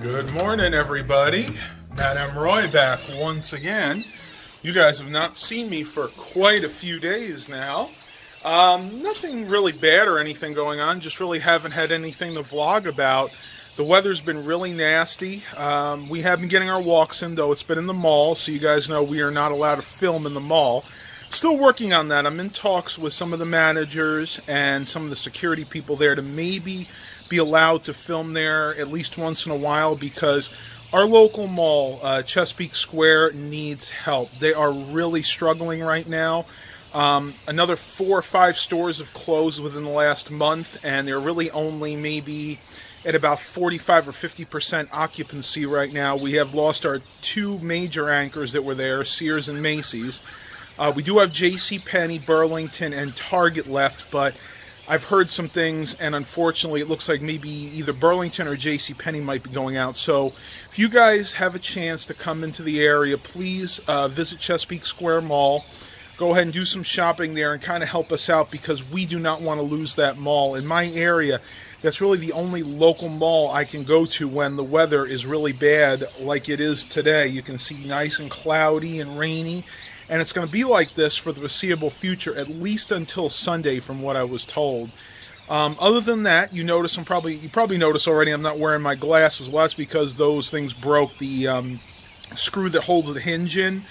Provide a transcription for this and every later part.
Good morning, everybody. Madame Roy back once again. You guys have not seen me for quite a few days now. Nothing really bad or anything going on, just really haven't had anything to vlog about. The weather's been really nasty. We have been getting our walks in, though it's been in the mall, so you guys know we are not allowed to film in the mall. Still working on that. I'm in talks with some of the managers and some of the security people there to maybe be allowed to film there at least once in a while, because our local mall, Chesapeake Square, needs help. They are really struggling right now. Another 4 or 5 stores have closed within the last month, and they're really only maybe at about 45 or 50% occupancy right now. We have lost our 2 major anchors that were there, Sears and Macy's. We do have JCPenney, Burlington, and Target left, but I've heard some things, and unfortunately it looks like maybe either Burlington or JCPenney might be going out. So if you guys have a chance to come into the area, please visit Chesapeake Square Mall. Go ahead and do some shopping there and kind of help us out, because we do not want to lose that mall. In my area, that's really the only local mall I can go to when the weather is really bad like it is today. You can see nice and cloudy and rainy. And it's going to be like this for the foreseeable future, at least until Sunday, from what I was told. Other than that, you probably noticed already I'm not wearing my glasses. Well, that's because those things broke. The screw that holds the hinge in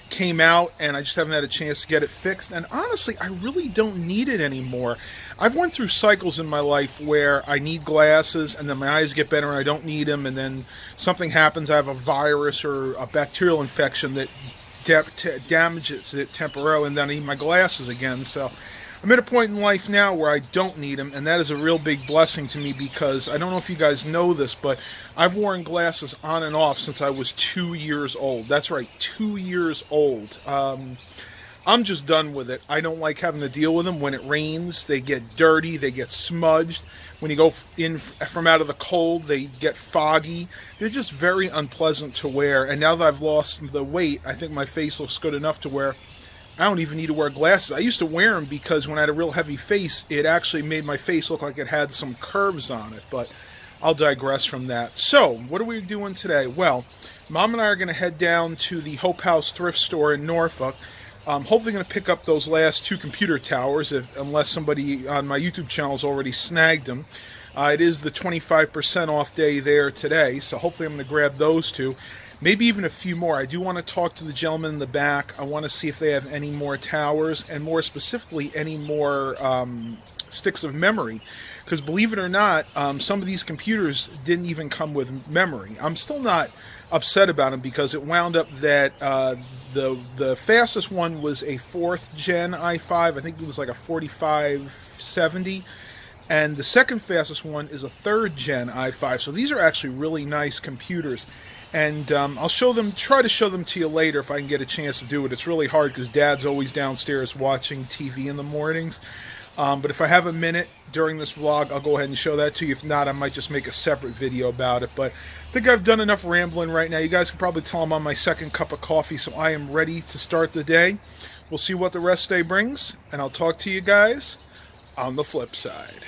came out, and I just haven't had a chance to get it fixed. And honestly, I really don't need it anymore. I've went through cycles in my life where I need glasses, and then my eyes get better and I don't need them, and then something happens. I have a virus or a bacterial infection that damages it temporarily, and then I need my glasses again. So I'm at a point in life now where I don't need them, and that is a real big blessing to me, because I don't know if you guys know this, but I've worn glasses on and off since I was 2 years old. That's right, 2 years old. I'm just done with it. I don't like having to deal with them. When it rains, they get dirty, they get smudged. When you go in from out of the cold, they get foggy. They're just very unpleasant to wear. And now that I've lost the weight, I think my face looks good enough to where I don't even need to wear glasses. I used to wear them because when I had a real heavy face, it actually made my face look like it had some curves on it. But I'll digress from that. So, what are we doing today? Well, Mom and I are going to head down to the Hope House thrift store in Norfolk. I'm hopefully going to pick up those last 2 computer towers, unless somebody on my YouTube channel has already snagged them. It is the 25% off day there today, so hopefully I'm going to grab those 2. Maybe even a few more. I do want to talk to the gentleman in the back. I want to see if they have any more towers, and more specifically, any more sticks of memory. Because believe it or not, some of these computers didn't even come with memory. I'm still not upset about them, because it wound up that the fastest one was a 4th gen i5. I think it was like a 4570. And the second fastest one is a 3rd gen i5. So these are actually really nice computers. And I'll try to show them to you later if I can get a chance to do it. It's really hard because Dad's always downstairs watching TV in the mornings. But if I have a minute during this vlog, I'll go ahead and show that to you. If not, I might just make a separate video about it. But I think I've done enough rambling right now. You guys can probably tell I'm on my 2nd cup of coffee, so I am ready to start the day. We'll see what the rest of the day brings, and I'll talk to you guys on the flip side.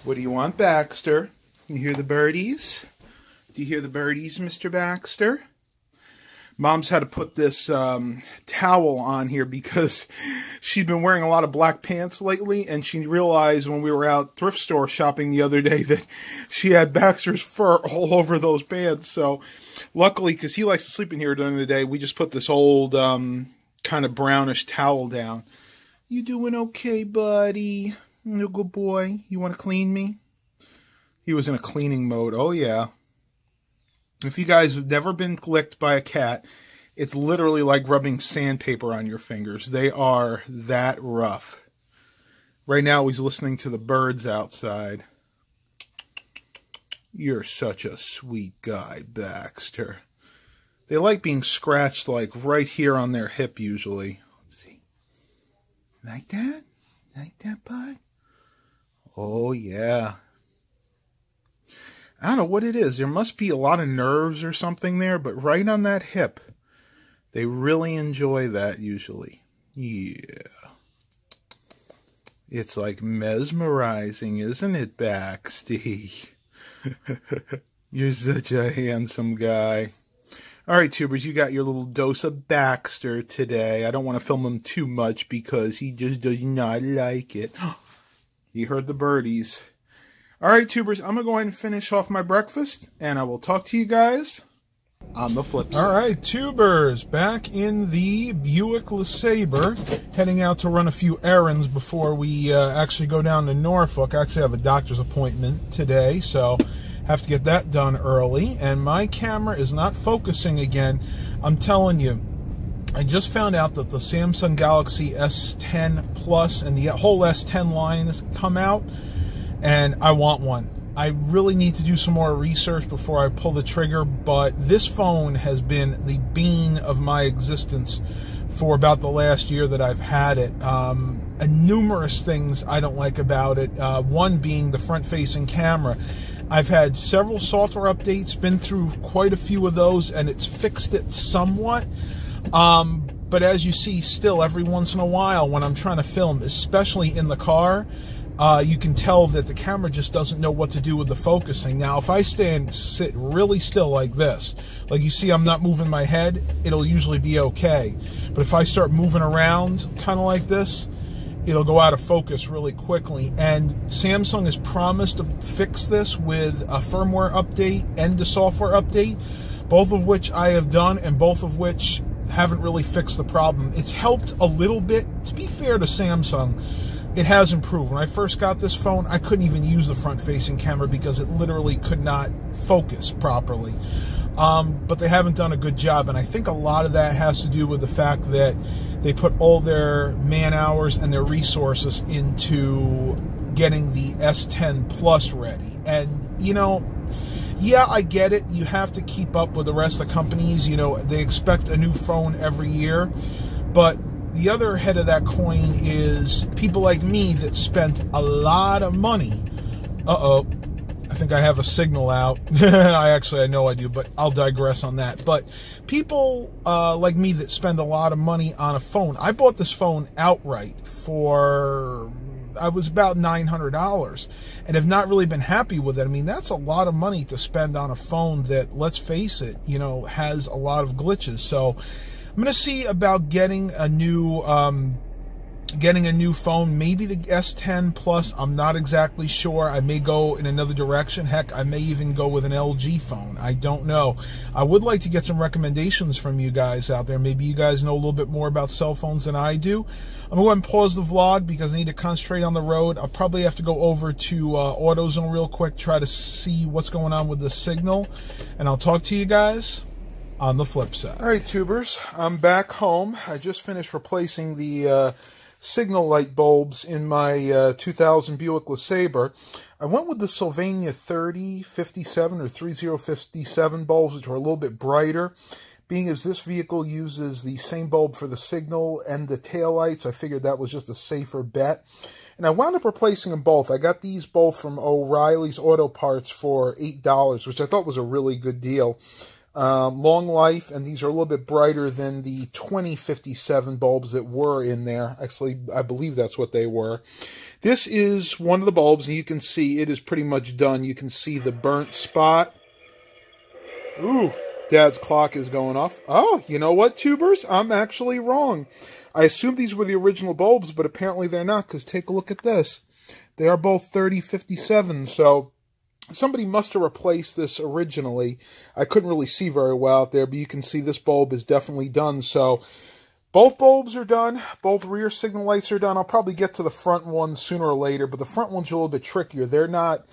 What do you want, Baxter? You hear the birdies? Do you hear the birdies, Mr. Baxter? Mom's had to put this towel on here because she'd been wearing a lot of black pants lately, and she realized when we were out thrift store shopping the other day that she had Baxter's fur all over those pants. So luckily, because he likes to sleep in here during the day, we just put this old kind of brownish towel down. You doing okay, buddy? You good boy? You want to clean me? He was in a cleaning mode. Oh, yeah. If you guys have never been licked by a cat, it's literally like rubbing sandpaper on your fingers. They are that rough. Right now, he's listening to the birds outside. You're such a sweet guy, Baxter. They like being scratched like right here on their hip usually. Let's see. Like that? Like that, bud? Oh, yeah. I don't know what it is. There must be a lot of nerves or something there, but right on that hip, they really enjoy that usually. Yeah. It's like mesmerizing, isn't it, Baxty? You're such a handsome guy. All right, tubers, you got your little dose of Baxter today. I don't want to film him too much because he just does not like it. You heard the birdies. All right, tubers, I'm going to go ahead and finish off my breakfast, and I will talk to you guys on the flip side. All right, tubers, back in the Buick LeSabre, heading out to run a few errands before we actually go down to Norfolk. I actually have a doctor's appointment today, so have to get that done early. And my camera is not focusing again. I'm telling you, I just found out that the Samsung Galaxy S10 Plus and the whole S10 line has come out, and I want one. I really need to do some more research before I pull the trigger, but this phone has been the bane of my existence for about the last year that I've had it. And numerous things I don't like about it, one being the front-facing camera. I've had several software updates, been through quite a few of those, and it's fixed it somewhat. But as you see, still every once in a while when I'm trying to film, especially in the car, you can tell that the camera just doesn't know what to do with the focusing. Now, if I sit really still like this, like you see I'm not moving my head, it'll usually be okay. But if I start moving around kind of like this, it'll go out of focus really quickly. And Samsung has promised to fix this with a firmware update and a software update, both of which I have done and both of which haven't really fixed the problem. It's helped a little bit. To be fair to Samsung, it has improved. When I first got this phone, I couldn't even use the front-facing camera because it literally could not focus properly. But they haven't done a good job, and I think a lot of that has to do with the fact that they put all their man-hours and their resources into getting the S10 Plus ready. And, you know, yeah, I get it. You have to keep up with the rest of the companies. You know, they expect a new phone every year. But the other head of that coin is people like me that spent a lot of money. Uh-oh. I think I have a signal out. I know I do, but I'll digress on that. But people like me that spend a lot of money on a phone. I bought this phone outright for, I was about $900 and have not really been happy with it. I mean, that's a lot of money to spend on a phone that, let's face it, you know, has a lot of glitches. So I'm going to see about getting a new phone, maybe the S10 Plus. I'm not exactly sure. I may go in another direction. Heck, I may even go with an LG phone. I don't know. I would like to get some recommendations from you guys out there. Maybe you guys know a little bit more about cell phones than I do. I'm going to go ahead and pause the vlog because I need to concentrate on the road. I'll probably have to go over to AutoZone real quick, try to see what's going on with the signal, and I'll talk to you guys on the flip side. All right, tubers, I'm back home. I just finished replacing the signal light bulbs in my 2000 Buick LeSabre. I went with the Sylvania 3057 or 3057 bulbs, which were a little bit brighter. Being as this vehicle uses the same bulb for the signal and the taillights, I figured that was just a safer bet. And I wound up replacing them both. I got these both from O'Reilly's Auto Parts for $8, which I thought was a really good deal. Long life, and these are a little bit brighter than the 2057 bulbs that were in there. Actually, I believe that's what they were. This is one of the bulbs, and you can see it is pretty much done. You can see the burnt spot. Ooh, Dad's clock is going off. Oh, you know what, tubers? I'm actually wrong. I assumed these were the original bulbs, but apparently they're not, because take a look at this. They are both 3057, so somebody must have replaced this originally. I couldn't really see very well out there, but you can see this bulb is definitely done. So both bulbs are done. Both rear signal lights are done. I'll probably get to the front one sooner or later, but the front ones are a little bit trickier. They're not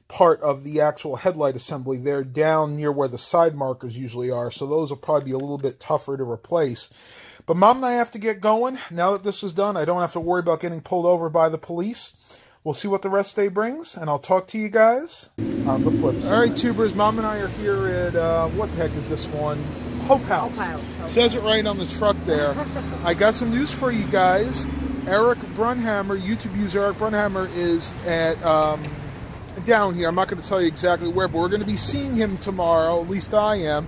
part of the actual headlight assembly. They're down near where the side markers usually are, so those will probably be a little bit tougher to replace. But Mom and I have to get going. Now that this is done, I don't have to worry about getting pulled over by the police. We'll see what the rest of the day brings, and I'll talk to you guys on the flip side. All right, tubers, Mom and I are here at, what the heck is this one? Hope House. It says it right on the truck there. I got some news for you guys. Eric Brunhammer, YouTube user Eric Brunhammer, is at down here. I'm not going to tell you exactly where, but we're going to be seeing him tomorrow. At least I am.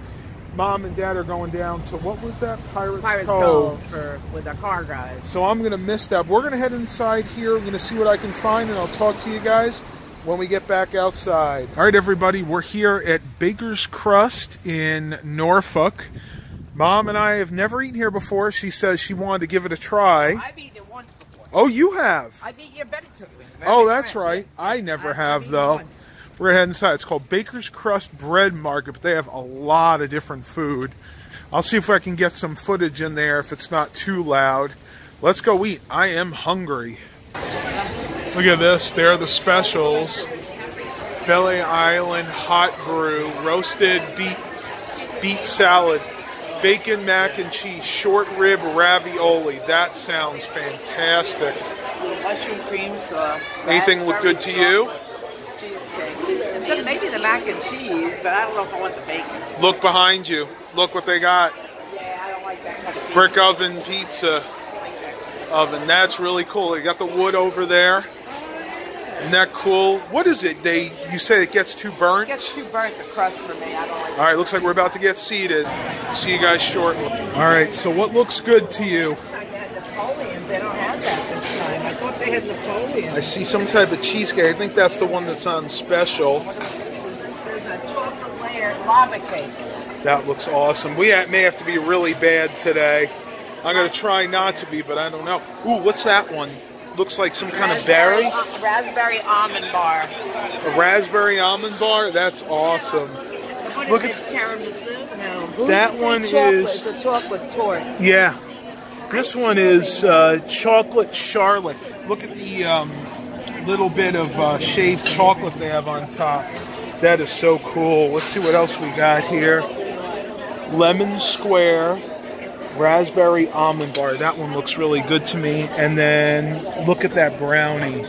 Mom and Dad are going down to, what was that? Pirates Cove. With our car guys. So I'm going to miss that. We're going to head inside here. I'm going to see what I can find, and I'll talk to you guys when we get back outside. All right, everybody, we're here at Baker's Crust in Norfolk. Mom and I have never eaten here before. She says she wanted to give it a try. I've eaten it once before. Oh, you have? I've eaten your better to me. Oh, that's right. I never have, though. We're gonna head inside. It's called Baker's Crust Bread Market, but they have a lot of different food. I'll see if I can get some footage in there if it's not too loud. Let's go eat. I am hungry. Look at this. There are the specials. Belly Island Hot Brew, roasted beet salad, bacon mac and cheese, short rib ravioli. That sounds fantastic. Mushroom cream sauce. Anything look good to you? Cheesecake. Maybe the mac and cheese, but I don't know if I want the bacon. Look behind you. Look what they got. Yeah, I don't like that kind of Brick oven pizza oven. That's really cool. They got the wood over there. Isn't that cool? What is it? You say it gets too burnt? It gets too burnt, the crust for me. I don't like it. All right, looks like we're about to get seated. See you guys shortly. All right, so what looks good to you? I had Napoleons. They don't have that this time. I thought they had Napoleons. I see some type of cheesecake. I think that's the one that's on special. There's a chocolate layered lava cake. That looks awesome. We may have to be really bad today. I'm going to try not to be, but I don't know. Ooh, what's that one? Looks like some kind of berry. Raspberry almond bar. A raspberry almond bar? That's awesome. Look at tiramisu. No. That one is the chocolate torte. Yeah. This one is chocolate charlotte. Look at the little bit of shaved chocolate they have on top. That is so cool. Let's see what else we got here. Lemon square. Raspberry almond bar. That one looks really good to me. And then look at that brownie.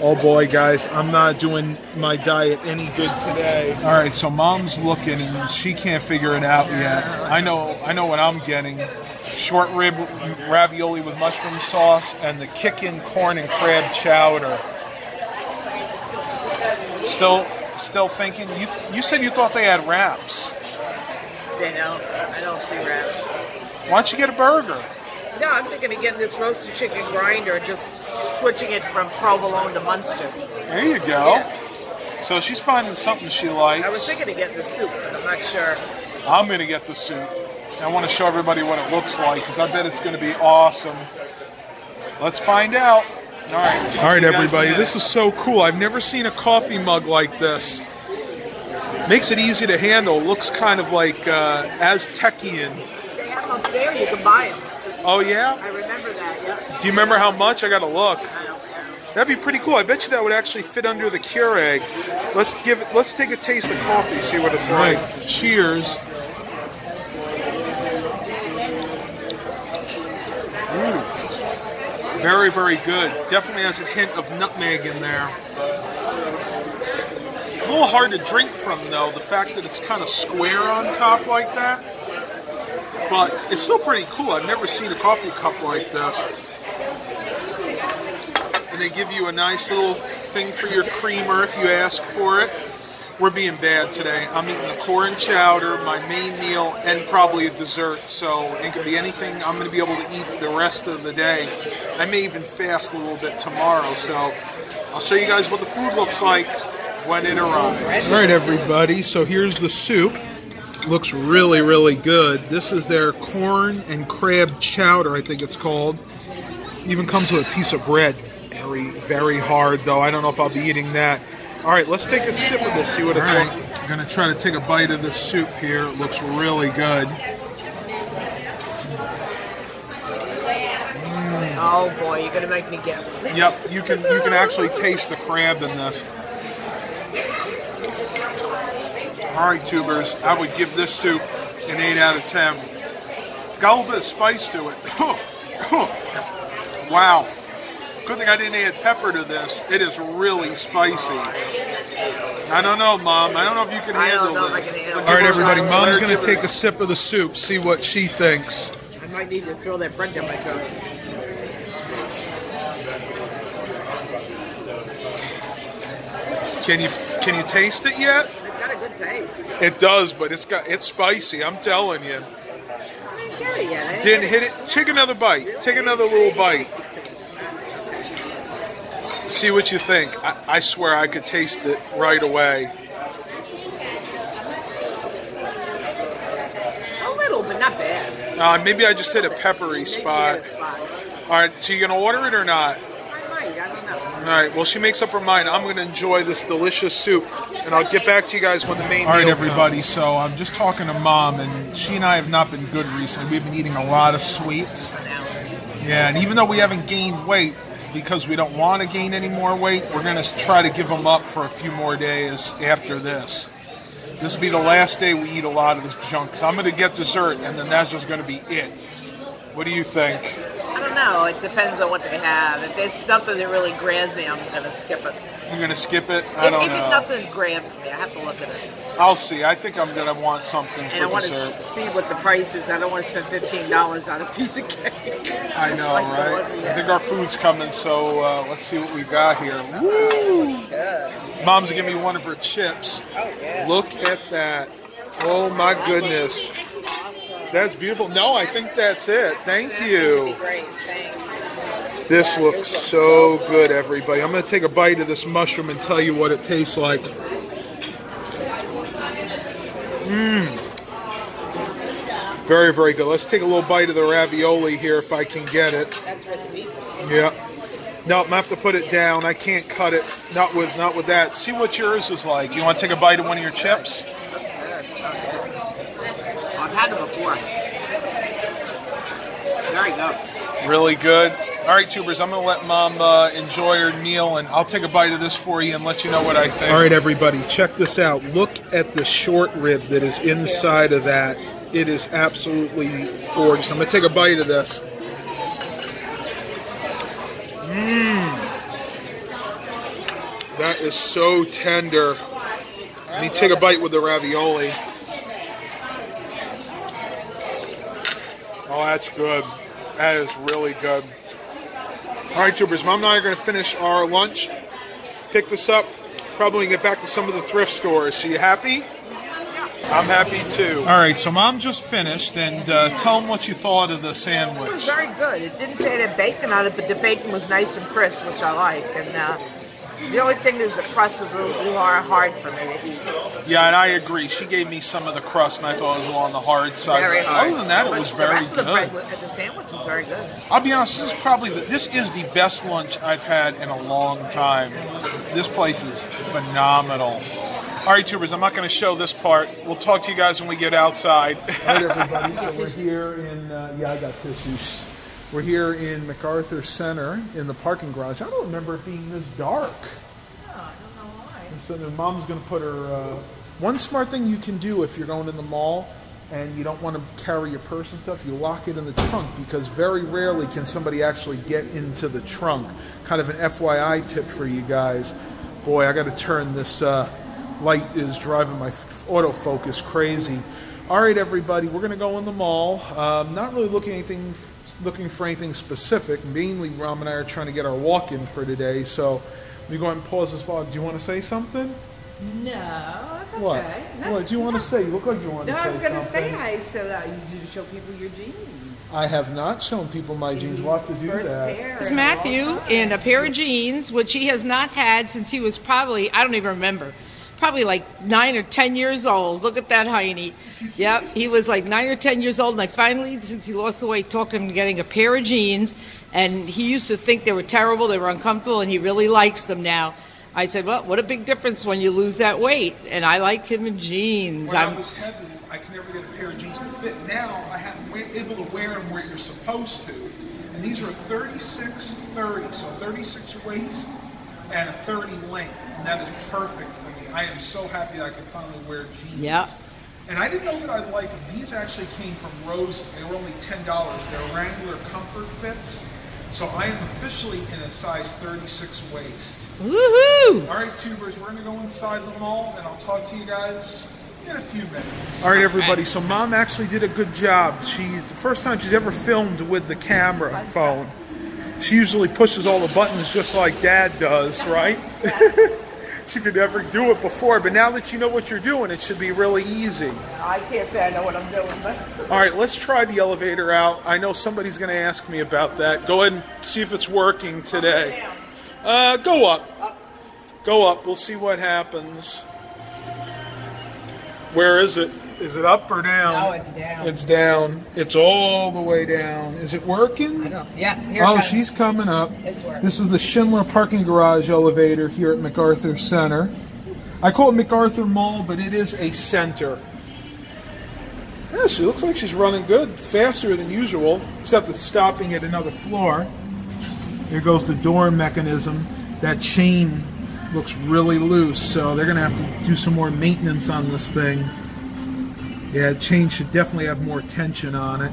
Oh boy, guys, I'm not doing my diet any good today. All right, so Mom's looking and she can't figure it out yet. I know what I'm getting. Short rib ravioli with mushroom sauce and the kickin' corn and crab chowder. Still thinking. You said you thought they had wraps. They don't. I don't see wraps. Why don't you get a burger? No, I'm thinking of getting this roasted chicken grinder and just switching it from provolone to Munster. There you go. Yeah. So she's finding something she likes. I was thinking of getting the soup, but I'm not sure. I'm going to get the soup. I want to show everybody what it looks like because I bet it's going to be awesome. Let's find out. All right, everybody. This is so cool. I've never seen a coffee mug like this. Makes it easy to handle. Looks kind of like Aztecian. Up there, you can buy them. Oh, yeah? I remember that, yeah. Do you remember how much? I got to look. I don't know. That'd be pretty cool. I bet you that would actually fit under the Keurig. Let's take a taste of coffee, see what it's like. Cheers. Ooh. Very, very good. Definitely has a hint of nutmeg in there. A little hard to drink from, though, the fact that it's kind of square on top like that. But it's still pretty cool. I've never seen a coffee cup like that. And they give you a nice little thing for your creamer if you ask for it. We're being bad today. I'm eating the corn chowder, my main meal, and probably a dessert. So it could be anything I'm going to be able to eat the rest of the day. I may even fast a little bit tomorrow. So I'll show you guys what the food looks like when it arrives. All right, everybody. So here's the soup. Looks really, really good. This is their corn and crab chowder, I think it's called. Even comes with a piece of bread. Very, very hard, though. I don't know if I'll be eating that. All right, let's take a sip of this, see what it's like. I'm going to try to take a bite of this soup here. It looks really good. Oh, boy, you're going to make me get one. Yep, you can actually taste the crab in this. All right, tubers, I would give this soup an 8 out of 10. It's got a little bit of spice to it. Wow. Good thing I didn't add pepper to this. It is really spicy. I don't know, Mom. I don't know if you can handle this. All right, everybody, Mom's going to take a sip of the soup, see what she thinks. I might need to throw that bread down my throat. Can you taste it yet? It's got a good taste. It does, but it's spicy. I'm telling you. I didn't get it yet. Didn't hit it. Take another bite. Take another little bite. See what you think. I swear I could taste it right away. A little, but not bad. Maybe I just hit a peppery spot. All right, so you gonna order it or not? I might. I don't know. All right. Well, she makes up her mind. I'm gonna enjoy this delicious soup, and I'll get back to you guys when the main. All right, everybody. So I'm just talking to Mom, and she and I have not been good recently. We've been eating a lot of sweets. Yeah, and even though we haven't gained weight, because we don't want to gain any more weight, we're going to try to give them up for a few more days after this. This will be the last day we eat a lot of this junk. So I'm going to get dessert, and then that's just going to be it. What do you think? I don't know. It depends on what they have. If there's nothing that really grabs me, I'm going to skip it. You're going to skip it? I don't know. If nothing grabs me, I have to look at it. I'll see. I think I'm going to want something and for dessert. And I want to see what the price is. I don't want to spend $15 on a piece of cake. I know, like right? I think our food's coming, so let's see what we got here. Woo! Good. Mom's going to give me one of her chips. Oh, yeah. Look at that. Oh, my goodness. That's beautiful. No, I think that's it. Thank you. Great. Thanks. This looks so good, everybody. I'm going to take a bite of this mushroom and tell you what it tastes like. Very, very good. Let's take a little bite of the ravioli here if I can get it. That's what the meat. Yeah. No, I'm gonna have to put it down. I can't cut it. Not with that. See what yours is like. You want to take a bite of one of your chips? I've had them before. Very good. Really good. All right, tubers, I'm going to let Mom enjoy her meal, and I'll take a bite of this for you and let you know what I think. All right, everybody, check this out. Look at the short rib that is inside of that. It is absolutely gorgeous. I'm going to take a bite of this. That is so tender. Let me take a bite with the ravioli. Oh, that's good. That is really good. All right, tubers, Mom and I are going to finish our lunch, pick this up, probably get back to some of the thrift stores. So you happy? I'm happy too. All right, so Mom just finished, and tell them what you thought of the sandwich. It was very good. It didn't say it had bacon on it, but the bacon was nice and crisp, which I like. And the only thing is the crust was a little too hard for me to eat. Yeah, and I agree. She gave me some of the crust, and I thought it was on the hard side. Very hard. Other than that, it was very good. The rest of the sandwich was very good. I'll be honest, this is the best lunch I've had in a long time. This place is phenomenal. All right, tubers, I'm not going to show this part. We'll talk to you guys when we get outside. All right, everybody. So we're here in, I got tissues. We're here in MacArthur Center in the parking garage. I don't remember it being this dark. No, I don't know why. And so then Mom's going to put her... one smart thing you can do if you're going in the mall and you don't want to carry your purse and stuff, you lock it in the trunk, because very rarely can somebody actually get into the trunk. Kind of an FYI tip for you guys. Boy, I got to turn this... light is driving my autofocus crazy. All right, everybody, we're going to go in the mall. Not really looking for anything specific. Mainly, Ram and I are trying to get our walk-in for today. So, let me go ahead and pause this vlog. Do you want to say something? No, that's okay. What? No, what do you want to say? You look like you want to say something. No, I was going to say, I said you do show people your jeans. I have not shown people my jeans. We'll have to do that. It's Matthew in a pair of jeans, which he has not had since he was probably, I don't even remember, probably like 9 or 10 years old. Look at that hiney. Yep, he was like 9 or 10 years old, and I finally, since he lost the weight, talked him into getting a pair of jeans, and he used to think they were terrible, they were uncomfortable, and he really likes them now. I said, well, what a big difference when you lose that weight, and I like him in jeans. When I was heavy, I could never get a pair of jeans to fit. Now, I'm able to wear them where you're supposed to, and these are 36-30, so 36 waist and a 30 length, and that is perfect for me. I am so happy that I can finally wear jeans. Yep. And I didn't know that I'd like them. These actually came from Roses. They were only $10. They're Wrangler Comfort Fits. So I am officially in a size 36 waist. Woohoo! All right, tubers, we're going to go inside the mall, and I'll talk to you guys in a few minutes. All right, everybody. So Mom actually did a good job. She's the first time she's ever filmed with the camera phone. She usually pushes all the buttons just like Dad does, right? She could never do it before, but now that you know what you're doing, it should be really easy. I can't say I know what I'm doing, but... All right, let's try the elevator out. I know somebody's going to ask me about that. Go ahead and see if it's working today. Go up. Go up. We'll see what happens. Where is it? Is it up or down? No, it's down. It's down. It's all the way down. Is it working? I know. Yeah. Here Oh, it comes. she's coming up. It's working. This is the Schindler parking garage elevator here at MacArthur Center. I call it MacArthur Mall, but it is a center. Yeah, she looks like she's running good. Faster than usual, except it's stopping at another floor. Here goes the door mechanism. That chain looks really loose, so they're going to have to do some more maintenance on this thing. Yeah, the chain should definitely have more tension on it.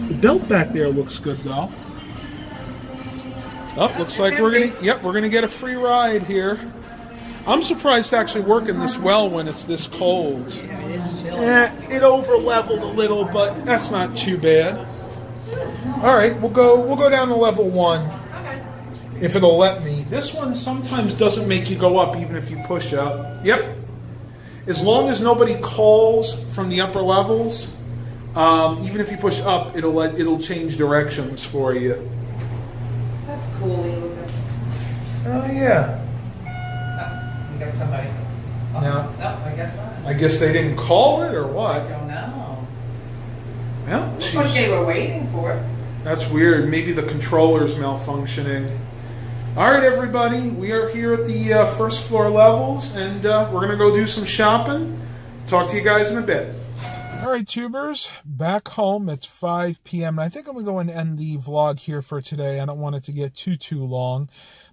The belt back there looks good, though. Oh, looks like we're gonna get a free ride here. I'm surprised it's actually working this well when it's this cold. Yeah, it is chilly. It over-leveled a little, but that's not too bad. All right, we'll go down to level 1. Okay. If it'll let me. This one sometimes doesn't make you go up even if you push up. Yep. As long as nobody calls from the upper levels, even if you push up, it'll change directions for you. That's cool. Oh yeah. Oh, we got somebody. Oh, No. No, I guess not. I guess they didn't call it or I what? don't know. Well, Looks like they were waiting for it. that's weird. Maybe the controller's malfunctioning. All right, everybody. We are here at the first floor levels, and we're going to go do some shopping. Talk to you guys in a bit. All right, tubers. Back home. It's 5 p.m. And I think I'm going to go and end the vlog here for today. I don't want it to get too long.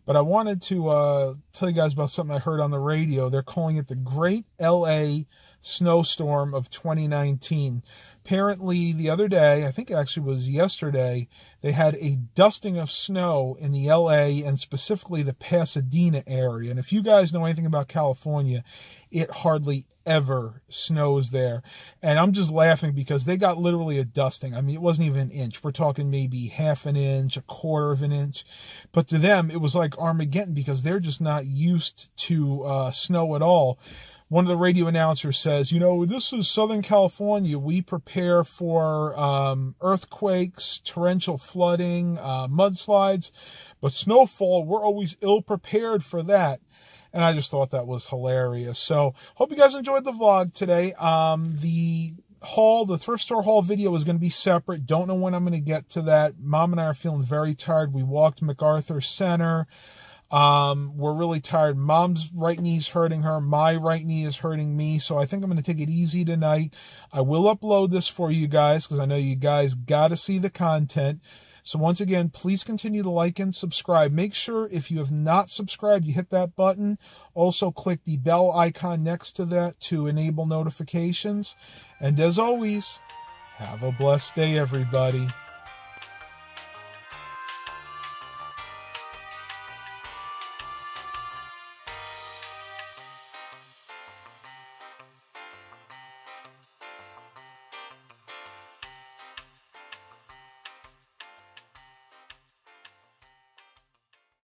But I wanted to tell you guys about something I heard on the radio. They're calling it the Great La Snowstorm of 2019. Apparently, the other day, I think it actually was yesterday, they had a dusting of snow in the LA and specifically the Pasadena area. And if you guys know anything about California, it hardly ever snows there. And I'm just laughing because they got literally a dusting. I mean, it wasn't even an inch. We're talking maybe half an inch, a quarter of an inch. But to them, it was like Armageddon because they're just not used to snow at all. One of the radio announcers says, you know, this is Southern California. We prepare for earthquakes, torrential flooding, mudslides, but snowfall, we're always ill-prepared for that. And I just thought that was hilarious. So, hope you guys enjoyed the vlog today. The thrift store haul video is going to be separate. Don't know when I'm going to get to that. Mom and I are feeling very tired. We walked MacArthur Center. We're really tired. Mom's right knee's hurting her. My right knee is hurting me. So I think I'm going to take it easy tonight. I will upload this for you guys because I know you guys got to see the content. So once again, please continue to like and subscribe. Make sure if you have not subscribed, you hit that button. Also click the bell icon next to that to enable notifications. And as always, have a blessed day, everybody.